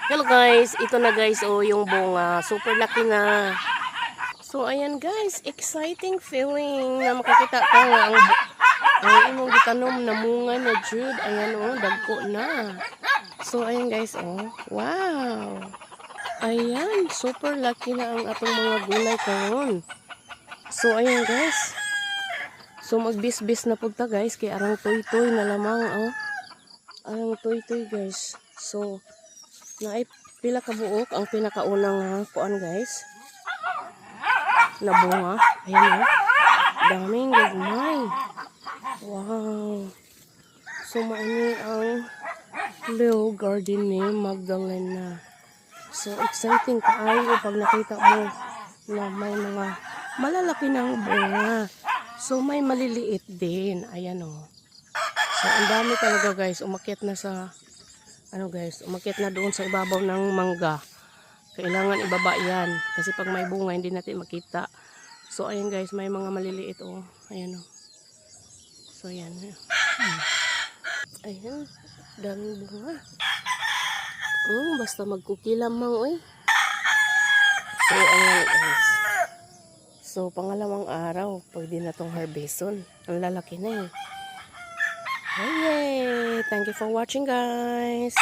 Hello guys, ito na guys yung bunga, super laki na. So ayan guys, exciting feeling na makakita ka nga ang imong gitanom na munga na jud. Ayan dagko na. So ayan guys wow. Ayan, super laki na ang atong mga gulay karon. So ayan guys. So magbisbis na pud ta guys kay arang toy-toy na lamang Arang toy-toy guys. So naay pila ka buok ang pinakaunang kuan guys na bunga. Ayan daming gagmay. Wow. So mauni ang Leo Garden ni Magdalena. So exciting kaayo pag nakita mo na may mga malalaki ng bunga. So may maliliit din. Ayan So ang dami talaga guys, umakyat na sa umakyat na doon sa ibabaw ng mangga. Kailangan ibaba yan. Kasi pag may bunga, hindi natin makita. So, ayan guys, may mga maliliit Ayan So, ayan. Ayan. Daming bunga. Basta magkukilam mang So, ayan guys. So, pangalawang araw, pag di na tong harveston. Ang lalaki na Yay! Thank you for watching guys.